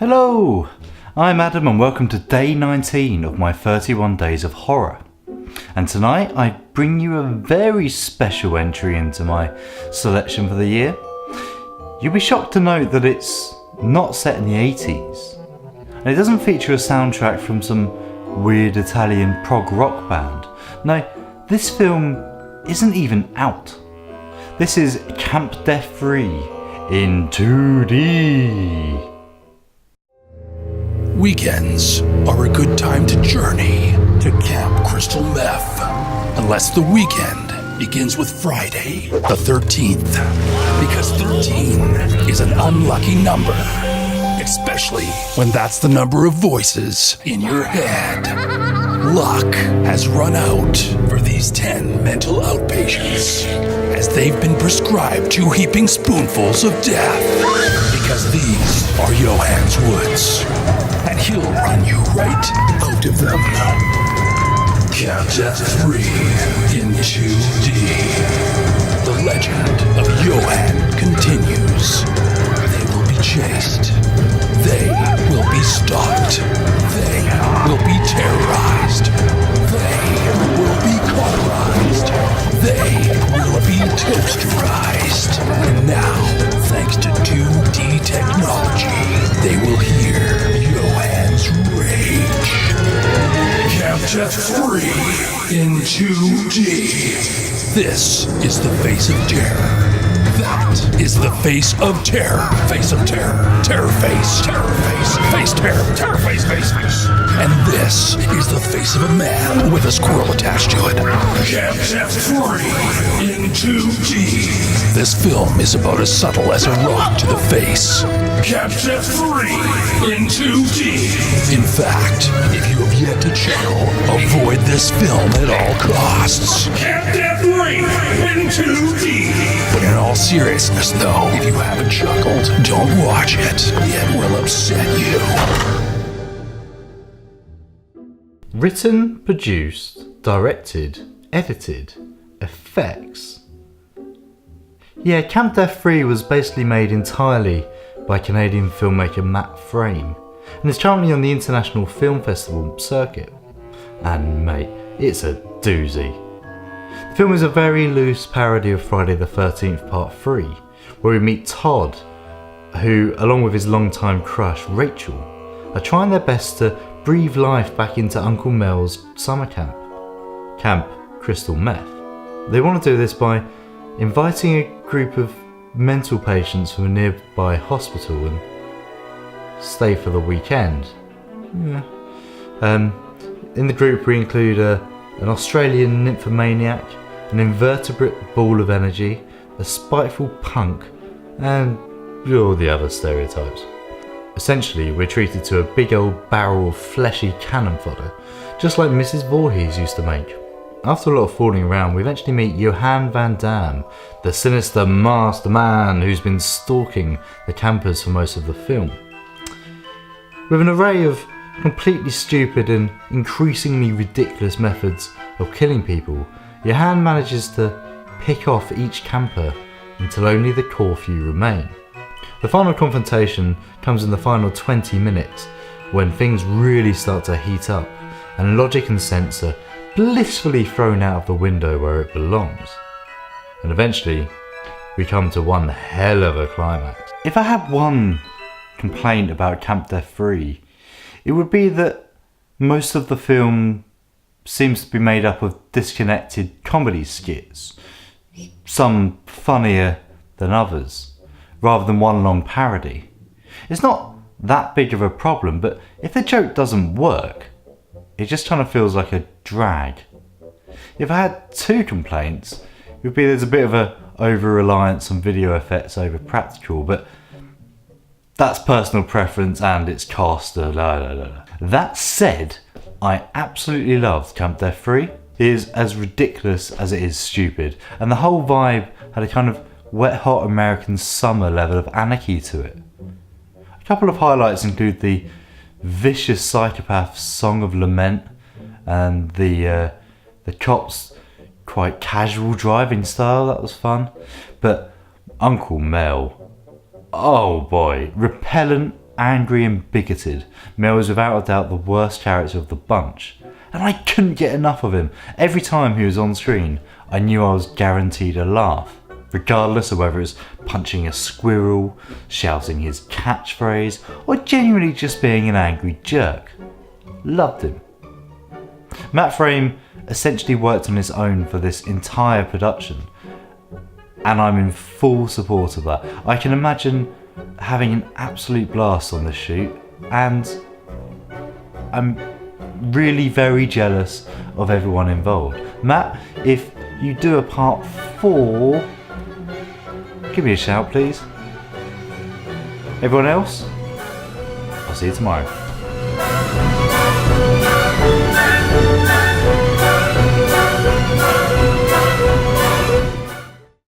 Hello, I'm Adam and welcome to day 19 of my 31 days of horror. And tonight I bring you a very special entry into my selection for the year. You'll be shocked to note that it's not set in the 80s. And it doesn't feature a soundtrack from some weird Italian prog-rock band. No, this film isn't even out. This is Camp Death Free in 2D. Weekends are a good time to journey to Camp Crystal Meph, unless the weekend begins with Friday the 13th, because 13 is an unlucky number, especially when that's the number of voices in your head. Luck has run out for these 10 mental outpatients, as they've been prescribed 2 heaping spoonfuls of death, because these are Johann's woods. And he'll run you right out of them. Camp Death Free in 2D. The legend of Johann continues. They will be chased. They will be stalked. They will be terrorized. They will be cauterized. They will be toasterized. And now, thanks to 2D technology, they will hear Johann's rage. Camp Death Free in 2D. This is the face of terror. That is the face of terror. Face of terror. Terror face. Terror face. Face terror. Terror face. Face face. And this is the face of a man with a squirrel attached to it. Camp Death Free in 2D. This film is about as subtle as a rock to the face. Camp Death Free in 2D. In fact, if you have yet to chuckle, avoid this film at all costs. Camp Death Free in 2D. But in all seriousness, though, if you haven't chuckled, don't watch it. It will upset you. Written, produced, directed, edited, effects. Yeah, Camp Death Free was basically made entirely by Canadian filmmaker Matt Frame and is currently on the International Film Festival circuit. And mate, it's a doozy. The film is a very loose parody of Friday the 13th Part 3, where we meet Todd, who, along with his longtime crush Rachel, are trying their best to breathe life back into Uncle Mel's summer camp, Camp Crystal Meph. They want to do this by inviting a group of mental patients from a nearby hospital and stay for the weekend. Yeah. In the group we include an Australian nymphomaniac, an invertebrate ball of energy, a spiteful punk, and all the other stereotypes. Essentially, we're treated to a big old barrel of fleshy cannon fodder, just like Mrs Voorhees used to make. After a lot of fooling around, we eventually meet Johann Van Damme, the sinister masked man who's been stalking the campers for most of the film. With an array of completely stupid and increasingly ridiculous methods of killing people, Johann manages to pick off each camper until only the core few remain. The final confrontation comes in the final 20 minutes, when things really start to heat up and logic and sense are blissfully thrown out of the window where it belongs. And eventually, we come to one hell of a climax. If I had one complaint about Camp Death Free, it would be that most of the film seems to be made up of disconnected comedy skits, some funnier than others, rather than one long parody. It's not that big of a problem, but if the joke doesn't work, it just kind of feels like a drag. If I had 2 complaints, it would be there's a bit of a over-reliance on video effects over practical, but that's personal preference and its cost. That said, I absolutely loved Camp Death Free. It is as ridiculous as it is stupid, and the whole vibe had a kind of wet hot American summer level of anarchy to it. A couple of highlights include the vicious psychopath Song of Lament and the cops' quite casual driving style. That was fun. But Uncle Mel, oh boy, repellent angry and bigoted, Mel is without a doubt the worst character of the bunch, and I couldn't get enough of him. Every time he was on screen, I knew I was guaranteed a laugh, regardless of whether it was punching a squirrel, shouting his catchphrase, or genuinely just being an angry jerk. Loved him. Matt Frame essentially worked on his own for this entire production, and I'm in full support of that. I can imagine having an absolute blast on this shoot, and I'm really very jealous of everyone involved. Matt, if you do a part 4, give me a shout please. Everyone else, I'll see you tomorrow.